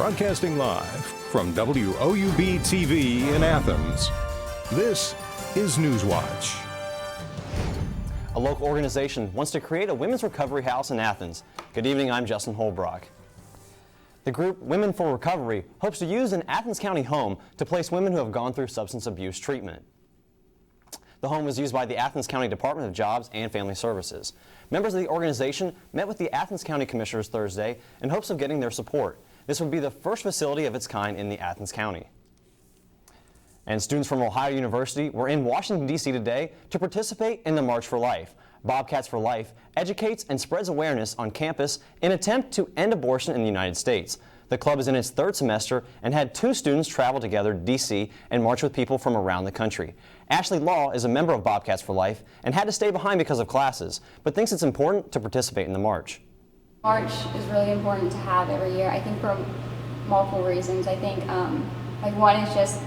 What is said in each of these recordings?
Broadcasting live from WOUB TV in Athens, this is Newswatch. A local organization wants to create a women's recovery house in Athens. Good evening, I'm Justin Holbrook. The group Women for Recovery hopes to use an Athens County home to place women who have gone through substance abuse treatment. The home was used by the Athens County Department of Jobs and Family Services. Members of the organization met with the Athens County Commissioners Thursday in hopes of getting their support. This would be the first facility of its kind in the Athens County. And students from Ohio University were in Washington, D.C. today to participate in the March for Life. Bobcats for Life educates and spreads awareness on campus in an attempt to end abortion in the United States. The club is in its third semester and had 2 students travel together to D.C. and march with people from around the country. Ashley Law is a member of Bobcats for Life and had to stay behind because of classes, but thinks it's important to participate in the march. March is really important to have every year, I think, for multiple reasons. I think one is just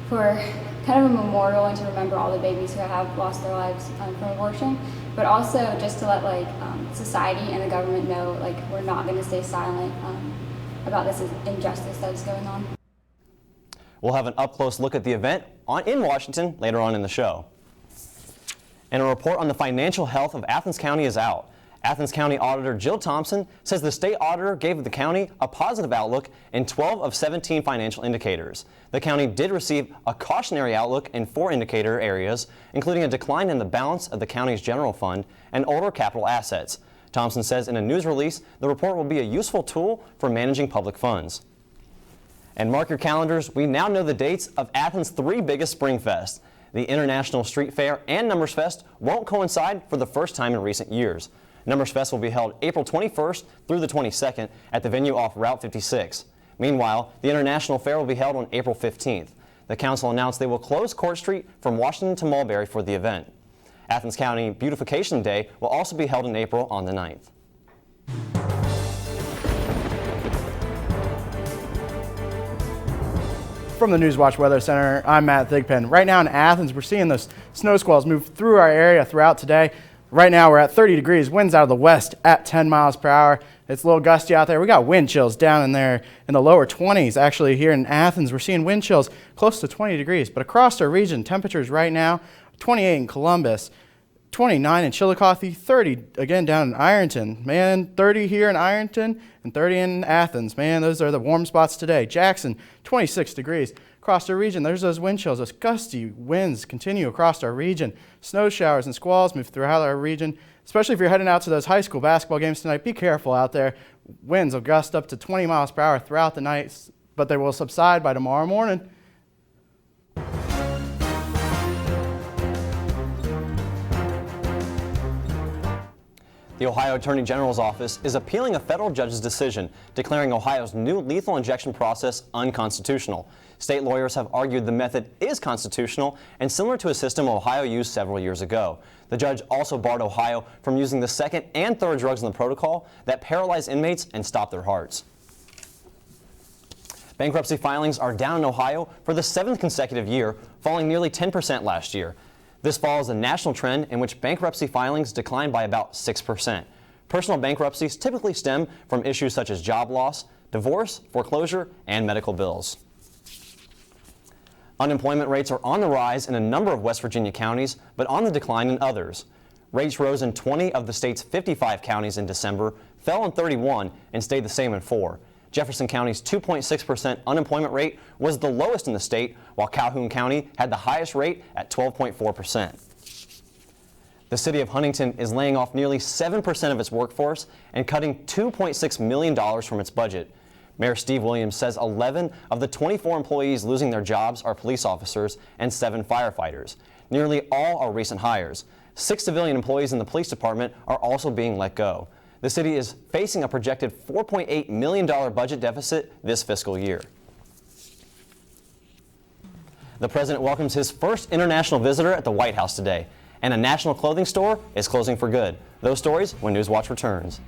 for kind of a memorial and to remember all the babies who have lost their lives from abortion, but also just to let society and the government know we're not going to stay silent about this injustice that is going on. We'll have an up-close look at the event in Washington later on in the show. And a report on the financial health of Athens County is out. Athens County Auditor Jill Thompson says the state auditor gave the county a positive outlook in 12 of 17 financial indicators. The county did receive a cautionary outlook in 4 indicator areas, including a decline in the balance of the county's general fund and older capital assets. Thompson says in a news release, the report will be a useful tool for managing public funds. And mark your calendars, we now know the dates of Athens' 3 biggest Spring Fests. The International Street Fair and Numbers Fest won't coincide for the first time in recent years. Numbers Fest will be held April 21st through the 22nd at the venue off Route 56. Meanwhile, the International Fair will be held on April 15th. The council announced they will close Court Street from Washington to Mulberry for the event. Athens County Beautification Day will also be held in April on the 9th. From the Newswatch Weather Center, I'm Matt Thigpen. Right now in Athens, we're seeing those snow squalls move through our area throughout today. Right now we're at 30 degrees, winds out of the west at 10 miles per hour. It's a little gusty out there. We got wind chills down in there in the lower 20s. Actually, here in Athens, we're seeing wind chills close to 20 degrees. But across our region, temperatures right now, 28 in Columbus, 29 in Chillicothe, 30 again down in Ironton. Man, 30 here in Ironton and 30 in Athens. Man, those are the warm spots today. Jackson, 26 degrees. Across our region, there's those wind chills. Those gusty winds continue across our region. Snow showers and squalls move throughout our region. Especially if you're heading out to those high school basketball games tonight, be careful out there. Winds will gust up to 20 miles per hour throughout the night, but they will subside by tomorrow morning. The Ohio Attorney General's office is appealing a federal judge's decision declaring Ohio's new lethal injection process unconstitutional. State lawyers have argued the method is constitutional and similar to a system Ohio used several years ago. The judge also barred Ohio from using the 2nd and 3rd drugs in the protocol that paralyze inmates and stop their hearts. Bankruptcy filings are down in Ohio for the 7th consecutive year, falling nearly 10% last year. This follows a national trend in which bankruptcy filings declined by about 6%. Personal bankruptcies typically stem from issues such as job loss, divorce, foreclosure, and medical bills. Unemployment rates are on the rise in a number of West Virginia counties, but on the decline in others. Rates rose in 20 of the state's 55 counties in December, fell in 31, and stayed the same in 4. Jefferson County's 2.6% unemployment rate was the lowest in the state, while Calhoun County had the highest rate at 12.4%. The city of Huntington is laying off nearly 7% of its workforce and cutting $2.6 million from its budget. Mayor Steve Williams says 11 of the 24 employees losing their jobs are police officers and 7 firefighters. Nearly all are recent hires. 6 civilian employees in the police department are also being let go. The city is facing a projected $4.8 million budget deficit this fiscal year. The president welcomes his first international visitor at the White House today, and a national clothing store is closing for good. Those stories when Newswatch returns.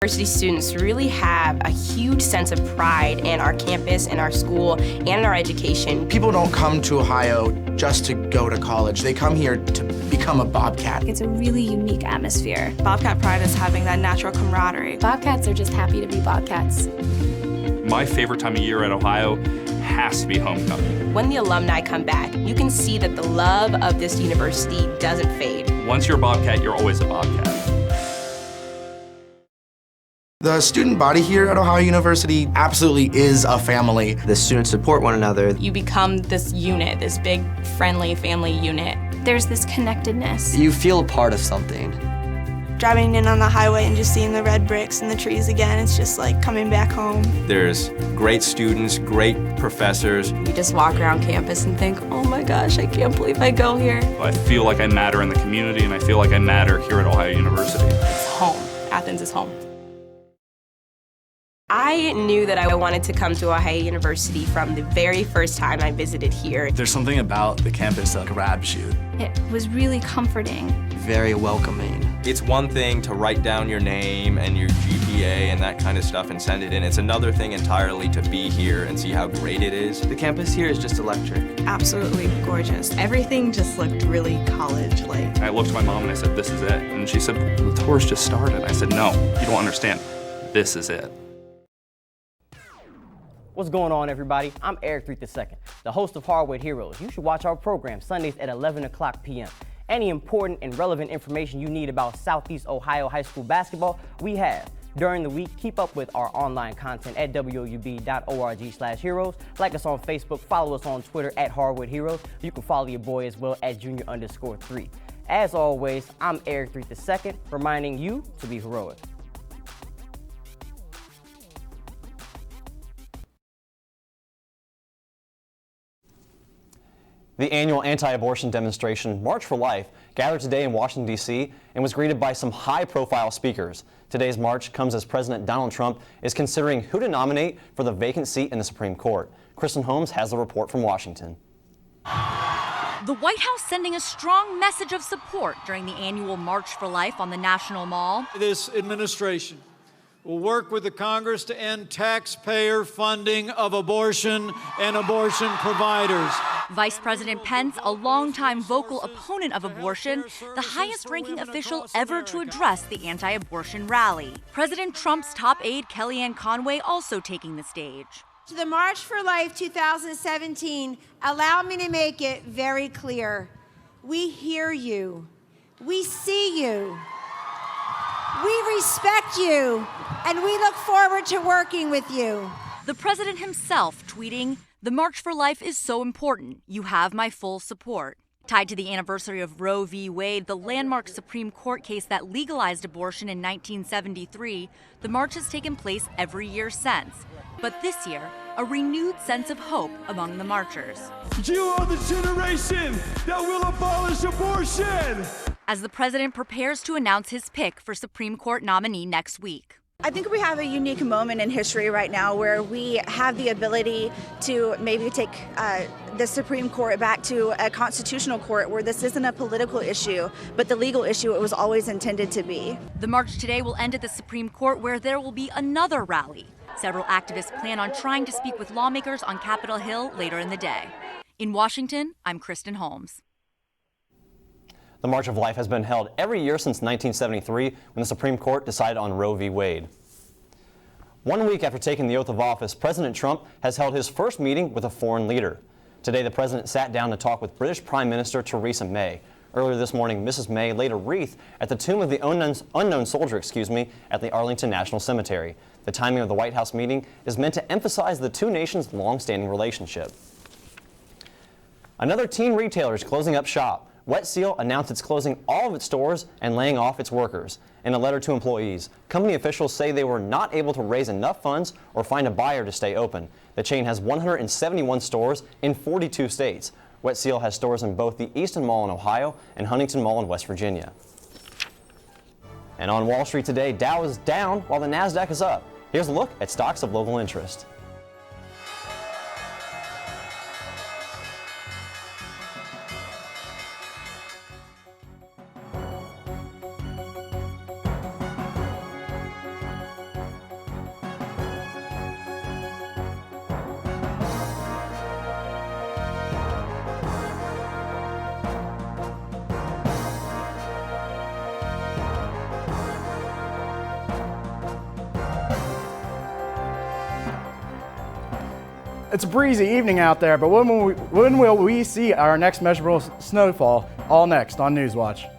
University students really have a huge sense of pride in our campus, in our school, and in our education. People don't come to Ohio just to go to college. They come here to become a Bobcat. It's a really unique atmosphere. Bobcat pride is having that natural camaraderie. Bobcats are just happy to be Bobcats. My favorite time of year at Ohio has to be homecoming. When the alumni come back, you can see that the love of this university doesn't fade. Once you're a Bobcat, you're always a Bobcat. The student body here at Ohio University absolutely is a family. The students support one another. You become this unit, this big, friendly family unit. There's this connectedness. You feel a part of something. Driving in on the highway and just seeing the red bricks and the trees again, it's just like coming back home. There's great students, great professors. You just walk around campus and think, oh my gosh, I can't believe I go here. I feel like I matter in the community, and I feel like I matter here at Ohio University. It's home. Athens is home. I knew that I wanted to come to Ohio University from the very first time I visited here. There's something about the campus that grabs you. It was really comforting. Very welcoming. It's one thing to write down your name and your GPA and that kind of stuff and send it in. It's another thing entirely to be here and see how great it is. The campus here is just electric. Absolutely gorgeous. Everything just looked really college-like. I looked at my mom and I said, this is it. And she said, the tour's just started. I said, no, you don't understand. This is it. What's going on, everybody? I'm Eric II, the host of Hardwood Heroes. You should watch our program Sundays at 11 o'clock p.m. Any important and relevant information you need about Southeast Ohio high school basketball, we have. During the week, keep up with our online content at woub.org/heroes. Like us on Facebook, follow us on Twitter at Hardwood Heroes. You can follow your boy as well at junior_3. As always, I'm Eric II, reminding you to be heroic. The annual anti-abortion demonstration March for Life gathered today in Washington, D.C. and was greeted by some high-profile speakers. Today's march comes as President Donald Trump is considering who to nominate for the vacant seat in the Supreme Court. Kristen Holmes has the report from Washington. The White House sending a strong message of support during the annual March for Life on the National Mall. This administration will work with the Congress to end taxpayer funding of abortion and abortion providers. Vice President Pence, a longtime vocal opponent of abortion, the highest-ranking official ever to address the anti-abortion rally. President Trump's top aide, Kellyanne Conway, also taking the stage. To the March for Life 2017, allow me to make it very clear. We hear you. We see you. We respect you, and we look forward to working with you. The president himself tweeting, "The March for Life is so important. You have my full support." Tied to the anniversary of Roe v. Wade, the landmark Supreme Court case that legalized abortion in 1973, the march has taken place every year since. But this year, a renewed sense of hope among the marchers. You are the generation that will abolish abortion! As the president prepares to announce his pick for Supreme Court nominee next week. I think we have a unique moment in history right now where we have the ability to maybe take the Supreme Court back to a constitutional court where this isn't a political issue, but the legal issue it was always intended to be. The march today will end at the Supreme Court, where there will be another rally. Several activists plan on trying to speak with lawmakers on Capitol Hill later in the day. In Washington, I'm Kristen Holmes. The March of Life has been held every year since 1973 when the Supreme Court decided on Roe v. Wade. 1 week after taking the oath of office, President Trump has held his first meeting with a foreign leader. Today, the president sat down to talk with British Prime Minister Theresa May. Earlier this morning, Mrs. May laid a wreath at the tomb of the unknown soldier, at the Arlington National Cemetery. The timing of the White House meeting is meant to emphasize the two nations' long-standing relationship. Another teen retailer is closing up shop. Wet Seal announced it's closing all of its stores and laying off its workers. In a letter to employees, company officials say they were not able to raise enough funds or find a buyer to stay open. The chain has 171 stores in 42 states. Wet Seal has stores in both the Easton Mall in Ohio and Huntington Mall in West Virginia. And on Wall Street today, Dow is down while the NASDAQ is up. Here's a look at stocks of local interest. It's a breezy evening out there, but when will we see our next measurable snowfall? All next on Newswatch.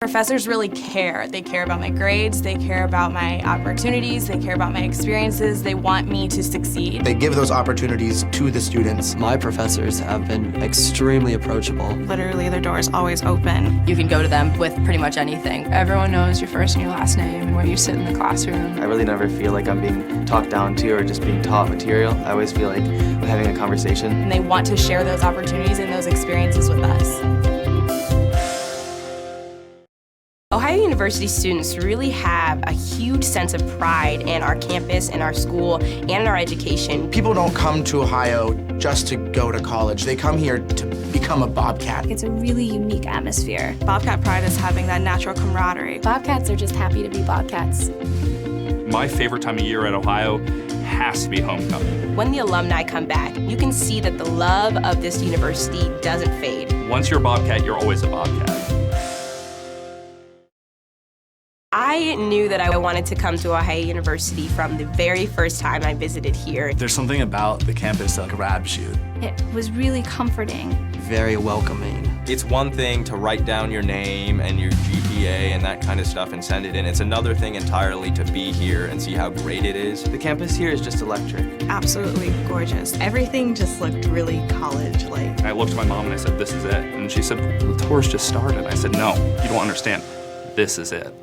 Professors really care. They care about my grades, they care about my opportunities, they care about my experiences, they want me to succeed. They give those opportunities to the students. My professors have been extremely approachable. Literally, their door is always open. You can go to them with pretty much anything. Everyone knows your first and your last name and where you sit in the classroom. I really never feel like I'm being talked down to or just being taught material. I always feel like I'm having a conversation. And they want to share those opportunities and those experiences with us. Ohio University students really have a huge sense of pride in our campus, in our school, and in our education. People don't come to Ohio just to go to college. They come here to become a Bobcat. It's a really unique atmosphere. Bobcat pride is having that natural camaraderie. Bobcats are just happy to be Bobcats. My favorite time of year at Ohio has to be homecoming. When the alumni come back, you can see that the love of this university doesn't fade. Once you're a Bobcat, you're always a Bobcat. I knew that I wanted to come to Ohio University from the very first time I visited here. There's something about the campus that grabs you. It was really comforting. Very welcoming. It's one thing to write down your name and your GPA and that kind of stuff and send it in. It's another thing entirely to be here and see how great it is. The campus here is just electric. Absolutely gorgeous. Everything just looked really college-like. I looked at my mom and I said, "This is it." And she said, "The tour's just started." I said, "No, you don't understand. This is it."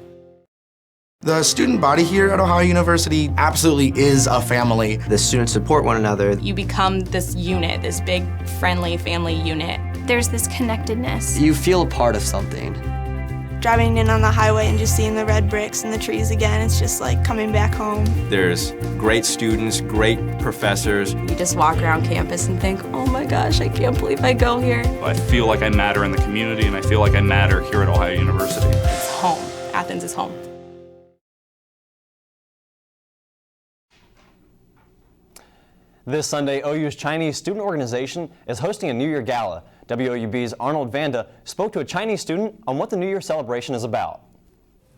The student body here at Ohio University absolutely is a family. The students support one another. You become this unit, this big, friendly family unit. There's this connectedness. You feel a part of something. Driving in on the highway and just seeing the red bricks and the trees again, it's just like coming back home. There's great students, great professors. You just walk around campus and think, oh my gosh, I can't believe I go here. I feel like I matter in the community, and I feel like I matter here at Ohio University. It's home. Athens is home. This Sunday, OU's Chinese student organization is hosting a New Year gala. WOUB's Arnold Vanda spoke to a Chinese student on what the New Year celebration is about.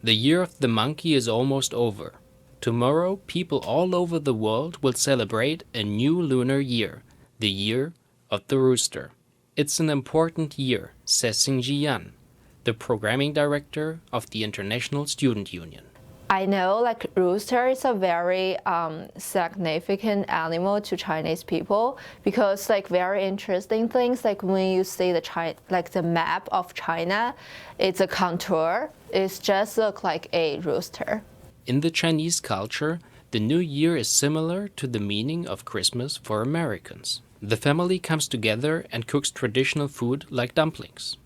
The year of the monkey is almost over. Tomorrow, people all over the world will celebrate a new lunar year, the year of the rooster. It's an important year, says Xingji Yan, the programming director of the International Student Union. I know rooster is a very significant animal to Chinese people because very interesting things when you see the map of China, it's a contour. It just looks like a rooster. In the Chinese culture, the New Year is similar to the meaning of Christmas for Americans. The family comes together and cooks traditional food like dumplings.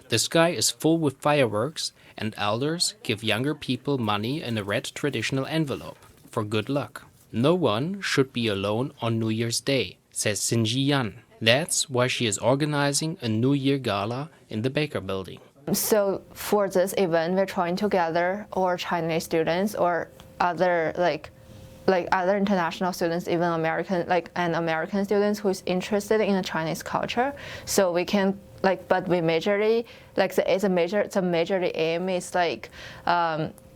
The sky is full with fireworks, and elders give younger people money in a red traditional envelope for good luck. No one should be alone on New Year's Day, says Xingji Yan. That's why she is organizing a New Year gala in the Baker Building. So for this event, we're trying to gather all Chinese students or other other international students, even American students who's interested in the Chinese culture. So we can but we majorly the major aim is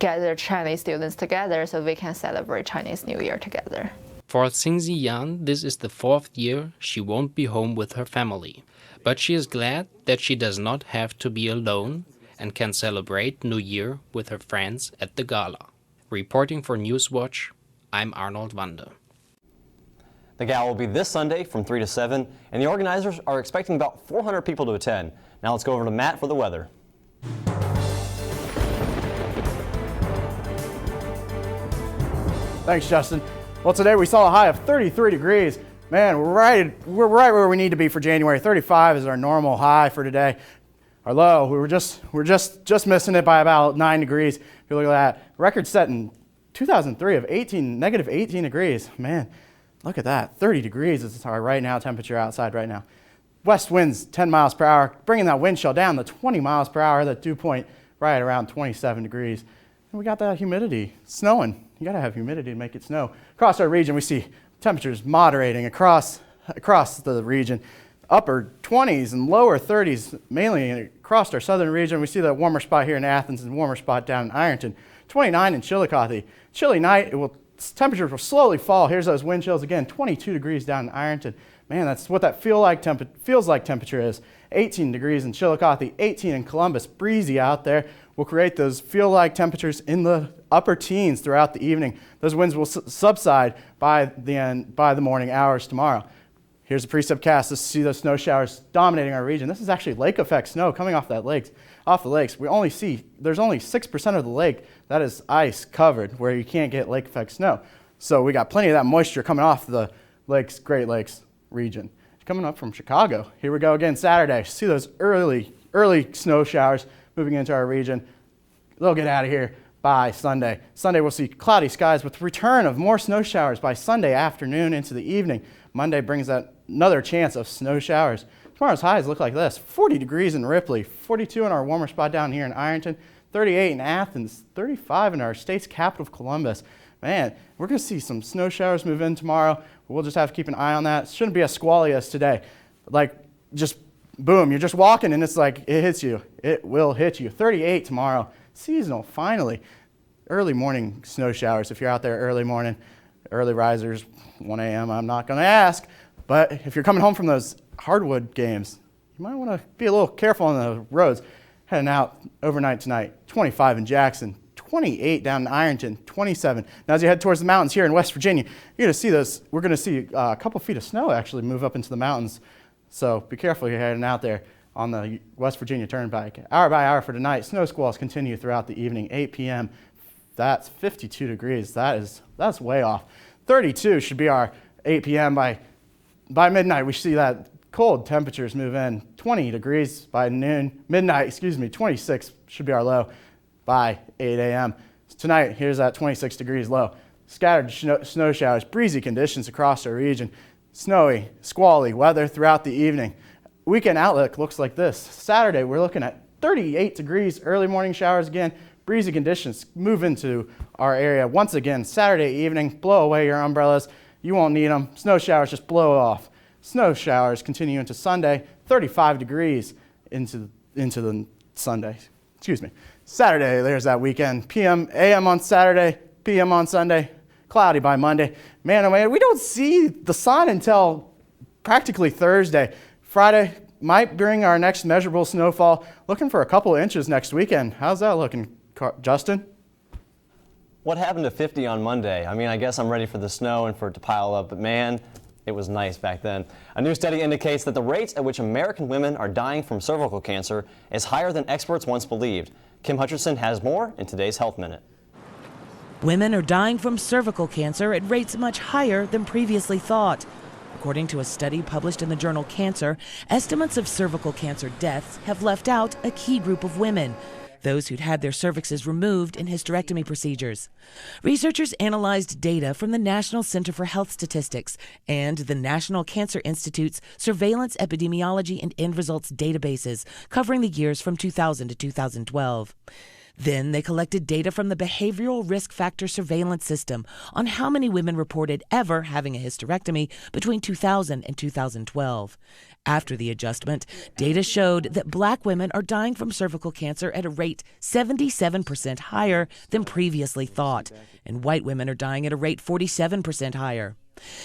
gather Chinese students together so we can celebrate Chinese New Year together. For Xingji Yan, this is the 4th year she won't be home with her family. But she is glad that she does not have to be alone and can celebrate New Year with her friends at the gala. Reporting for Newswatch, I'm Arnold Vanda. The gala will be this Sunday from 3 to 7, and the organizers are expecting about 400 people to attend. Now let's go over to Matt for the weather. Thanks, Justin. Well, today we saw a high of 33 degrees. Man, we're right where we need to be for January. 35 is our normal high for today. Our low, we're just missing it by about 9 degrees. If you look at that, record set in 2003 of negative 18 degrees. Man, look at that. 30 degrees is our right now temperature outside right now. West winds 10 miles per hour, bringing that wind chill down to 20 miles per hour. That dew point right around 27 degrees. And we got that humidity. Snowing. You got to have humidity to make it snow. Across our region, we see temperatures moderating across the region. Upper 20s and lower 30s, mainly across our southern region. We see that warmer spot here in Athens and warmer spot down in Ironton. 29 in Chillicothe. Chilly night, it will temperatures will slowly fall. Here's those wind chills again, 22 degrees down in Ironton. Man, that's what that feels like temperature is. 18 degrees in Chillicothe, 18 in Columbus, breezy out there. Will create those feel-like temperatures in the upper teens throughout the evening. Those winds will subside by the morning hours tomorrow. Here's a precip cast to see those snow showers dominating our region. This is actually lake effect snow coming off the lakes. There's only 6% of the lake that is ice covered, where you can't get lake effect snow. So we got plenty of that moisture coming off the Great Lakes region. Coming up from Chicago, here we go again Saturday. See those early snow showers moving into our region. They'll get out of here by Sunday. Sunday we'll see cloudy skies with return of more snow showers by Sunday afternoon into the evening. Monday brings that another chance of snow showers. Tomorrow's highs look like this: 40 degrees in Ripley, 42 in our warmer spot down here in Ironton, 38 in Athens, 35 in our state's capital of Columbus. Man, we're going to see some snow showers move in tomorrow. We'll just have to keep an eye on that. It shouldn't be as squally as today. Like, just boom, you're just walking and it's like it hits you. It will hit you. 38 tomorrow. Seasonal, finally. Early morning snow showers if you're out there early morning. Early risers, 1 a.m., I'm not going to ask. But if you're coming home from those hardwood games, you might want to be a little careful on the roads. Heading out overnight tonight, 25 in Jackson, 28 down in Ironton, 27. Now as you head towards the mountains here in West Virginia, you're going to see those. We're going to see a couple feet of snow actually move up into the mountains. So be careful if you're heading out there on the West Virginia Turnpike. Hour by hour for tonight, snow squalls continue throughout the evening, 8 p.m. That's 52 degrees. That's way off. 32 should be our 8 p.m. By midnight, we see that cold temperatures move in. 20 degrees by midnight, 26 should be our low by 8 a.m. Tonight, here's that 26 degrees low. Scattered snow showers, breezy conditions across our region. Snowy, squally weather throughout the evening. Weekend outlook looks like this. Saturday, we're looking at 38 degrees, early morning showers again. Breezy conditions move into our area once again. Saturday evening, blow away your umbrellas. You won't need them. Snow showers just blow off. Snow showers continue into Sunday, 35 degrees into the Sunday. Saturday, there's that weekend. AM on Saturday, PM on Sunday, cloudy by Monday. Man, oh man, we don't see the sun until practically Thursday. Friday might bring our next measurable snowfall. Looking for a couple of inches next weekend. How's that looking, Justin? What happened to 50 on Monday? I mean, I guess I'm ready for the snow and for it to pile up, but man, it was nice back then. A new study indicates that the rates at which American women are dying from cervical cancer is higher than experts once believed. Kim Hutcherson has more in today's Health Minute. Women are dying from cervical cancer at rates much higher than previously thought. According to a study published in the journal Cancer, estimates of cervical cancer deaths have left out a key group of women, those who'd had their cervixes removed in hysterectomy procedures. Researchers analyzed data from the National Center for Health Statistics and the National Cancer Institute's Surveillance Epidemiology and End Results databases covering the years from 2000 to 2012. Then they collected data from the Behavioral Risk Factor Surveillance System on how many women reported ever having a hysterectomy between 2000 and 2012. After the adjustment, data showed that black women are dying from cervical cancer at a rate 77% higher than previously thought, and white women are dying at a rate 47% higher.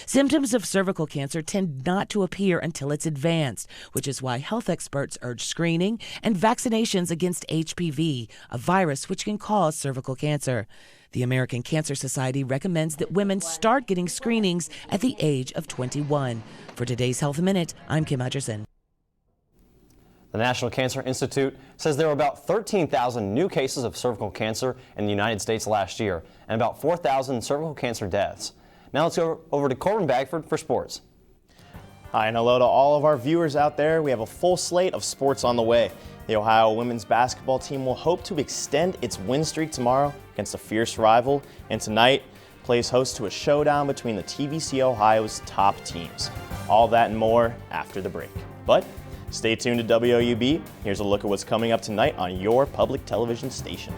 Symptoms of cervical cancer tend not to appear until it's advanced, which is why health experts urge screening and vaccinations against HPV, a virus which can cause cervical cancer. The American Cancer Society recommends that women start getting screenings at the age of 21. For today's Health Minute, I'm Kim Hutcherson. The National Cancer Institute says there were about 13,000 new cases of cervical cancer in the United States last year and about 4,000 cervical cancer deaths. Now let's go over to Corbin Bagford for sports. Hi and hello to all of our viewers out there. We have a full slate of sports on the way. The Ohio women's basketball team will hope to extend its win streak tomorrow against a fierce rival, and tonight plays host to a showdown between the TVC Ohio's top teams. All that and more after the break. But stay tuned to WOUB. Here's a look at what's coming up tonight on your public television station.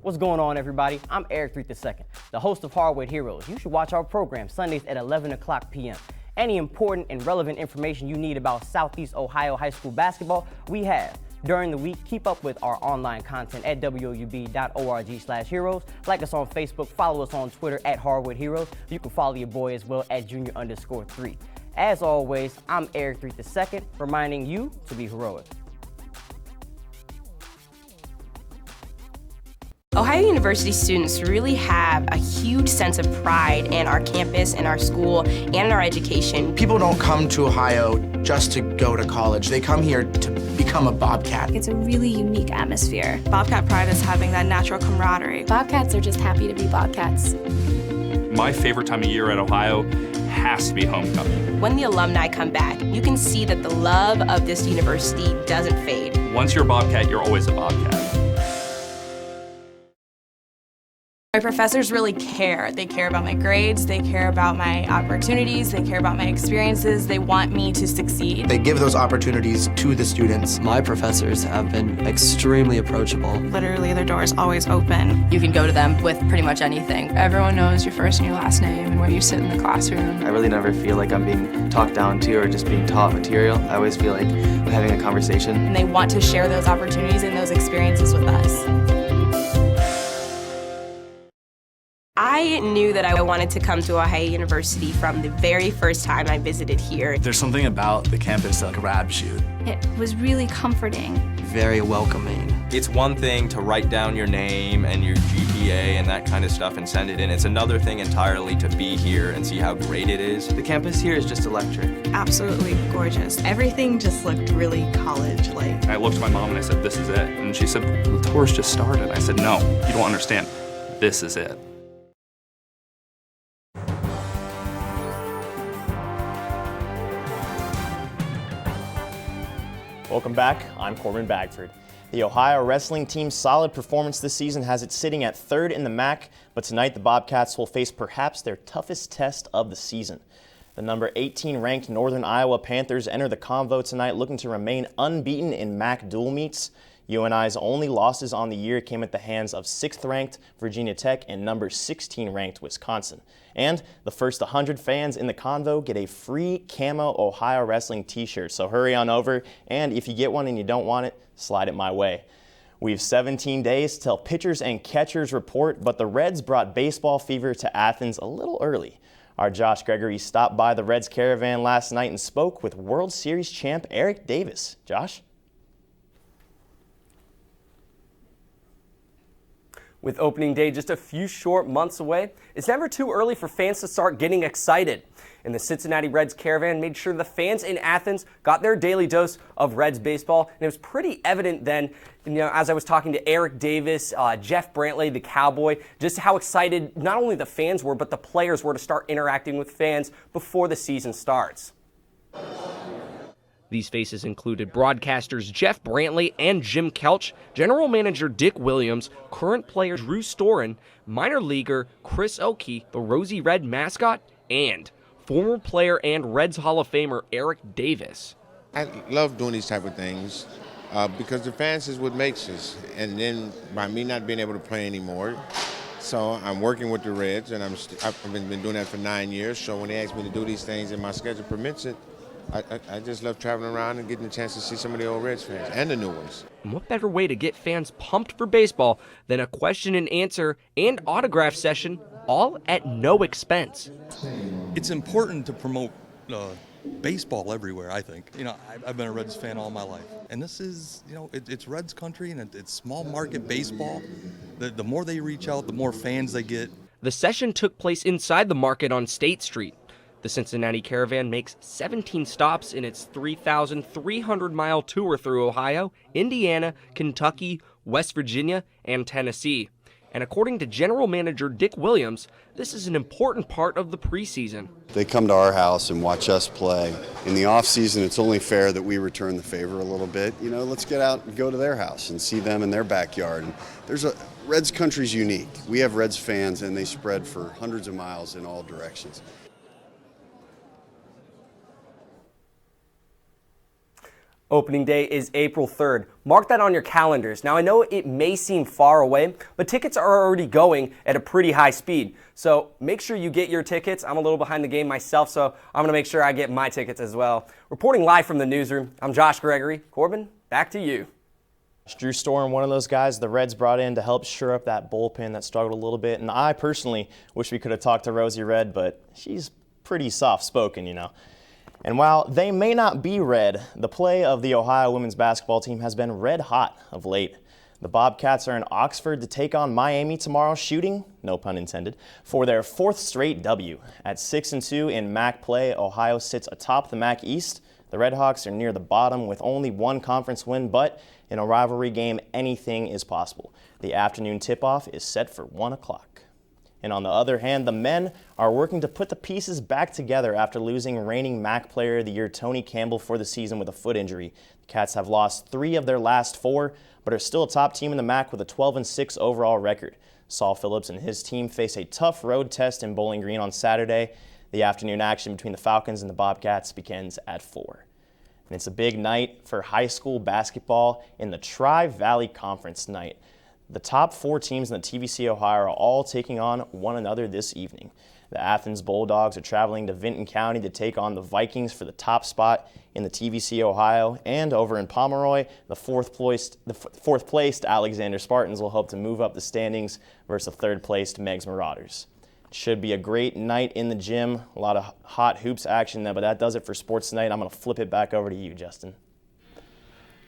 What's going on, everybody? I'm Eric II, the host of Hardwood Heroes. You should watch our program Sundays at 11 o'clock p.m. Any important and relevant information you need about Southeast Ohio high school basketball, we have. During the week, keep up with our online content at woub.org/heroes. Like us on Facebook, follow us on Twitter at Hardwood Heroes. You can follow your boy as well at junior_3. As always, I'm Eric II, reminding you to be heroic. Ohio University students really have a huge sense of pride in our campus, in our school, and in our education. People don't come to Ohio just to go to college. They come here to become a Bobcat. It's a really unique atmosphere. Bobcat pride is having that natural camaraderie. Bobcats are just happy to be Bobcats. My favorite time of year at Ohio has to be homecoming. When the alumni come back, you can see that the love of this university doesn't fade. Once you're a Bobcat, you're always a Bobcat. My professors really care. They care about my grades, they care about my opportunities, they care about my experiences, they want me to succeed. They give those opportunities to the students. My professors have been extremely approachable. Literally, their door is always open. You can go to them with pretty much anything. Everyone knows your first and your last name and where you sit in the classroom. I really never feel like I'm being talked down to or just being taught material. I always feel like I'm having a conversation. And they want to share those opportunities and those experiences with us. I knew that I wanted to come to Ohio University from the very first time I visited here. There's something about the campus that grabs you. It was really comforting. Very welcoming. It's one thing to write down your name and your GPA and that kind of stuff and send it in. It's another thing entirely to be here and see how great it is. The campus here is just electric. Absolutely gorgeous. Everything just looked really college-like. I looked at my mom and I said, "This is it." And she said, "The tour's just started." I said, "No, you don't understand. This is it." Welcome back, I'm Corbin Bagford. The Ohio wrestling team's solid performance this season has it sitting at third in the MAC, but tonight the Bobcats will face perhaps their toughest test of the season. The number 18 ranked Northern Iowa Panthers enter the convo tonight looking to remain unbeaten in MAC dual meets. UNI's only losses on the year came at the hands of 6th ranked Virginia Tech and number 16 ranked Wisconsin. And the first 100 fans in the convo get a free camo Ohio wrestling t-shirt. So hurry on over, and if you get one and you don't want it, slide it my way. We have 17 days till pitchers and catchers report, but the Reds brought baseball fever to Athens a little early. Our Josh Gregory stopped by the Reds caravan last night and spoke with World Series champ Eric Davis. Josh? With opening day just a few short months away, it's never too early for fans to start getting excited. And the Cincinnati Reds caravan made sure the fans in Athens got their daily dose of Reds baseball. And it was pretty evident then, as I was talking to Eric Davis, Jeff Brantley, the Cowboy, just how excited not only the fans were, but the players were to start interacting with fans before the season starts. These faces included broadcasters Jeff Brantley and Jim Kelch, general manager Dick Williams, current player Drew Storen, minor leaguer Chris Oakey, the Rosie Red mascot, and former player and Reds Hall of Famer Eric Davis. I love doing these type of things because the fans is what makes us. And then by me not being able to play anymore, so I'm working with the Reds, and I've been doing that for 9 years. So when they ask me to do these things and my schedule permits it, I just love traveling around and getting a chance to see some of the old Reds fans and the new ones. And what better way to get fans pumped for baseball than a question and answer and autograph session, all at no expense? It's important to promote baseball everywhere, I think. I've been a Reds fan all my life. And this is, it's Reds country and it's small market baseball. The more they reach out, the more fans they get. The session took place inside the market on State Street. The Cincinnati Caravan makes 17 stops in its 3,300-mile tour through Ohio, Indiana, Kentucky, West Virginia, and Tennessee. And according to General Manager Dick Williams, this is an important part of the preseason. They come to our house and watch us play. In the off-season, it's only fair that we return the favor a little bit. Let's get out and go to their house and see them in their backyard. And Reds country's unique. We have Reds fans, and they spread for hundreds of miles in all directions. Opening day is April 3rd. Mark that on your calendars. Now, I know it may seem far away, but tickets are already going at a pretty high speed. So make sure you get your tickets. I'm a little behind the game myself, so I'm going to make sure I get my tickets as well. Reporting live from the newsroom, I'm Josh Gregory. Corbin, back to you. Drew Storm, one of those guys the Reds brought in to help shore up that bullpen that struggled a little bit. And I personally wish we could have talked to Rosie Red, but she's pretty soft-spoken, you know. And while they may not be red, the play of the Ohio women's basketball team has been red hot of late. The Bobcats are in Oxford to take on Miami tomorrow, shooting, no pun intended, for their 4th straight W. At 6-2 in MAC play, Ohio sits atop the MAC East. The Redhawks are near the bottom with only one conference win, but in a rivalry game, anything is possible. The afternoon tip-off is set for 1 o'clock. And on the other hand, the men are working to put the pieces back together after losing reigning MAC Player of the Year Tony Campbell for the season with a foot injury. The Cats have lost 3 of their last 4, but are still a top team in the MAC with a 12-6 overall record. Saul Phillips and his team face a tough road test in Bowling Green on Saturday. The afternoon action between the Falcons and the Bobcats begins at 4. And it's a big night for high school basketball in the Tri-Valley Conference night. The top 4 teams in the TVC Ohio are all taking on one another this evening. The Athens Bulldogs are traveling to Vinton County to take on the Vikings for the top spot in the TVC Ohio, and over in Pomeroy, the fourth placed Alexander Spartans will hope to move up the standings versus the 3rd placed Meigs Marauders. It should be a great night in the gym, a lot of hot hoops action there, but that does it for sports tonight. I'm going to flip it back over to you, Justin.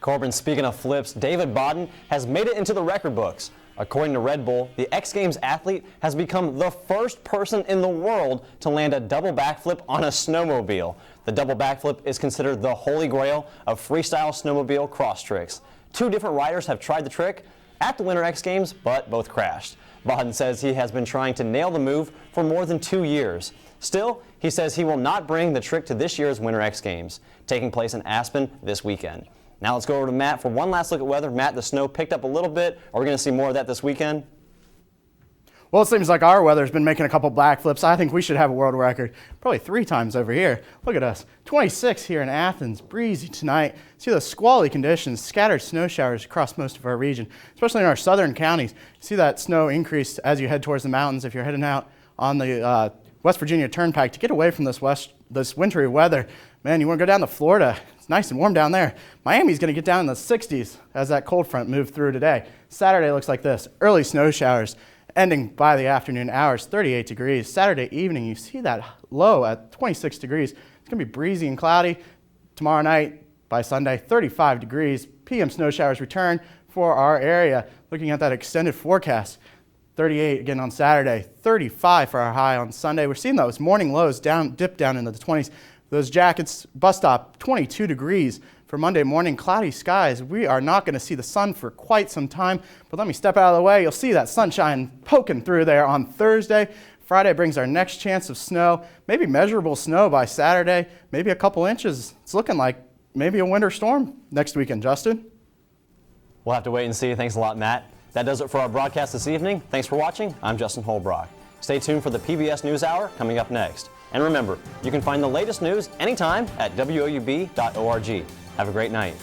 Corbin, speaking of flips, David Bodden has made it into the record books. According to Red Bull, the X Games athlete has become the first person in the world to land a double backflip on a snowmobile. The double backflip is considered the holy grail of freestyle snowmobile cross tricks. 2 different riders have tried the trick at the Winter X Games, but both crashed. Bodden says he has been trying to nail the move for more than 2 years. Still, he says he will not bring the trick to this year's Winter X Games, taking place in Aspen this weekend. Now let's go over to Matt for one last look at weather. Matt, the snow picked up a little bit. Are we going to see more of that this weekend? Well, it seems like our weather's been making a couple black flips. I think we should have a world record, probably 3 times over here. Look at us, 26 here in Athens, breezy tonight. See the squally conditions, scattered snow showers across most of our region, especially in our southern counties. You see that snow increase as you head towards the mountains if you're heading out on the West Virginia Turnpike to get away from this wintry weather. Man, you want to go down to Florida. It's nice and warm down there. Miami's going to get down in the 60s as that cold front moved through today. Saturday looks like this. Early snow showers ending by the afternoon hours, 38 degrees. Saturday evening, you see that low at 26 degrees. It's going to be breezy and cloudy. Tomorrow night, by Sunday, 35 degrees. PM snow showers return for our area. Looking at that extended forecast, 38 again on Saturday, 35 for our high on Sunday. We're seeing those morning lows dip down into the 20s. Those jackets, bus stop, 22 degrees for Monday morning, cloudy skies. We are not going to see the sun for quite some time, but let me step out of the way. You'll see that sunshine poking through there on Thursday. Friday brings our next chance of snow, maybe measurable snow by Saturday, maybe a couple inches. It's looking like maybe a winter storm next weekend, Justin. We'll have to wait and see. Thanks a lot, Matt. That does it for our broadcast this evening. Thanks for watching. I'm Justin Holbrook. Stay tuned for the PBS NewsHour coming up next. And remember, you can find the latest news anytime at woub.org. Have a great night.